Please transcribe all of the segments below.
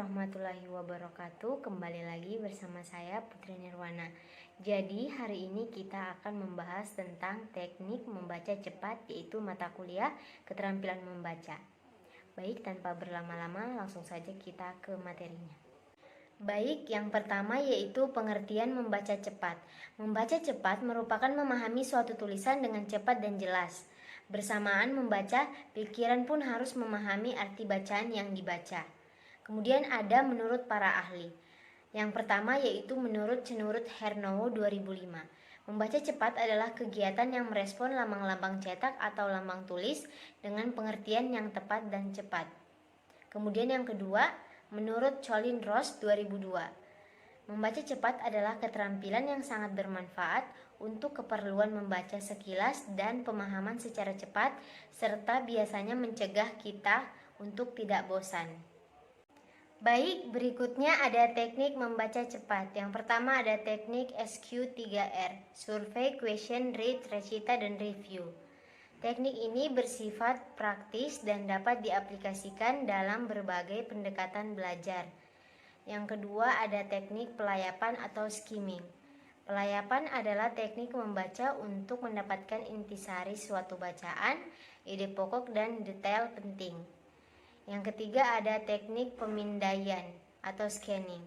warahmatullahi wabarakatuh. Kembali lagi bersama saya Putri Nirwana. Jadi hari ini kita akan membahas tentang teknik membaca cepat, yaitu mata kuliah keterampilan membaca. Baik, tanpa berlama-lama langsung saja kita ke materinya. Baik, yang pertama yaitu pengertian membaca cepat. Membaca cepat merupakan memahami suatu tulisan dengan cepat dan jelas. Bersamaan membaca, pikiran pun harus memahami arti bacaan yang dibaca. Kemudian ada menurut para ahli. Yang pertama yaitu menurut Cenurut Hernowo 2005. Membaca cepat adalah kegiatan yang merespon lambang-lambang cetak atau lambang tulis dengan pengertian yang tepat dan cepat. Kemudian yang kedua, menurut Colin Ross 2002. Membaca cepat adalah keterampilan yang sangat bermanfaat untuk keperluan membaca sekilas dan pemahaman secara cepat, serta biasanya mencegah kita untuk tidak bosan. Baik, berikutnya ada teknik membaca cepat. Yang pertama ada teknik SQ3R, Survey, Question, Read, Recita, dan Review. Teknik ini bersifat praktis dan dapat diaplikasikan dalam berbagai pendekatan belajar. Yang kedua ada teknik pelayapan atau skimming. Pelayapan adalah teknik membaca untuk mendapatkan intisari suatu bacaan, ide pokok, dan detail penting. Yang ketiga ada teknik pemindaian atau scanning.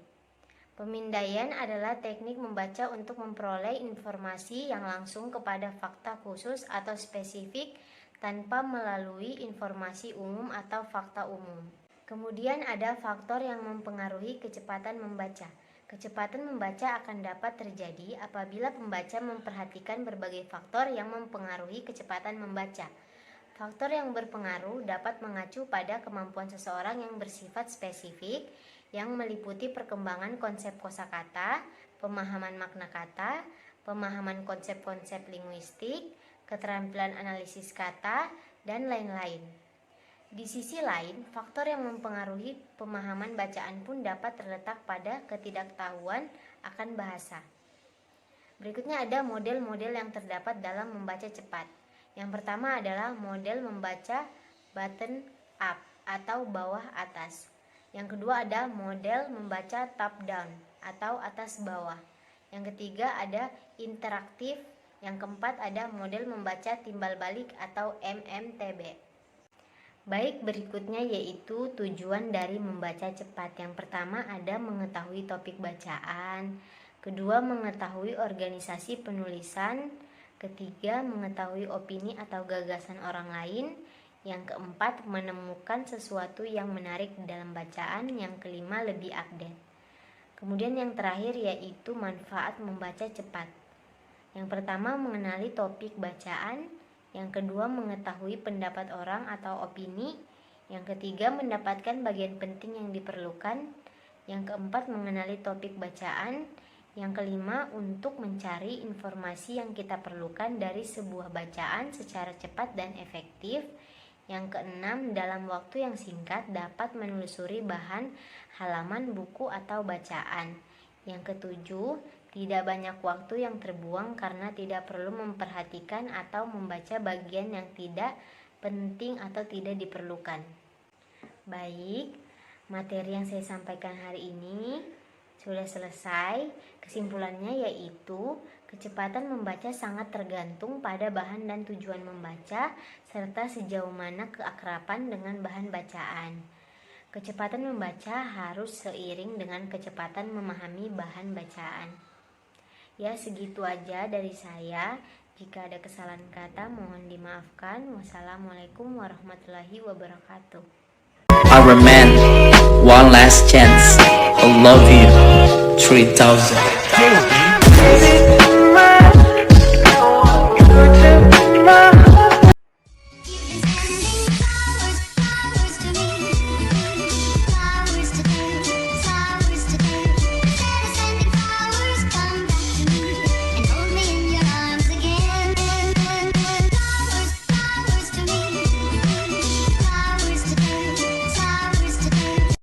Pemindaian adalah teknik membaca untuk memperoleh informasi yang langsung kepada fakta khusus atau spesifik tanpa melalui informasi umum atau fakta umum. Kemudian ada faktor yang mempengaruhi kecepatan membaca. Kecepatan membaca akan dapat terjadi apabila pembaca memperhatikan berbagai faktor yang mempengaruhi kecepatan membaca. Faktor yang berpengaruh dapat mengacu pada kemampuan seseorang yang bersifat spesifik, yang meliputi perkembangan konsep kosakata, pemahaman makna kata, pemahaman konsep-konsep linguistik, keterampilan analisis kata, dan lain-lain. Di sisi lain, faktor yang mempengaruhi pemahaman bacaan pun dapat terletak pada ketidaktahuan akan bahasa. Berikutnya ada model-model yang terdapat dalam membaca cepat. Yang pertama adalah model membaca button up atau bawah atas. Yang kedua ada model membaca top down atau atas bawah. Yang ketiga ada interaktif. Yang keempat ada model membaca timbal balik atau MMTB. Baik, berikutnya yaitu tujuan dari membaca cepat. Yang pertama ada mengetahui topik bacaan. Kedua, mengetahui organisasi penulisan. Ketiga, mengetahui opini atau gagasan orang lain. Yang keempat, menemukan sesuatu yang menarik di dalam bacaan. Yang kelima, lebih update. Kemudian yang terakhir yaitu manfaat membaca cepat. Yang pertama, mengenali topik bacaan. Yang kedua, mengetahui pendapat orang atau opini. Yang ketiga, mendapatkan bagian penting yang diperlukan. Yang keempat, mengenali topik bacaan. Yang kelima, untuk mencari informasi yang kita perlukan dari sebuah bacaan secara cepat dan efektif. Yang keenam, dalam waktu yang singkat dapat menelusuri bahan halaman buku atau bacaan. Yang ketujuh, tidak banyak waktu yang terbuang karena tidak perlu memperhatikan atau membaca bagian yang tidak penting atau tidak diperlukan. Baik, materi yang saya sampaikan hari ini sudah selesai. Kesimpulannya yaitu kecepatan membaca sangat tergantung pada bahan dan tujuan membaca serta sejauh mana keakraban dengan bahan bacaan. Kecepatan membaca harus seiring dengan kecepatan memahami bahan bacaan. Ya, segitu aja dari saya. Jika ada kesalahan kata mohon dimaafkan. Wassalamualaikum warahmatullahi wabarakatuh. Our man, one last chance. I love you. 3000.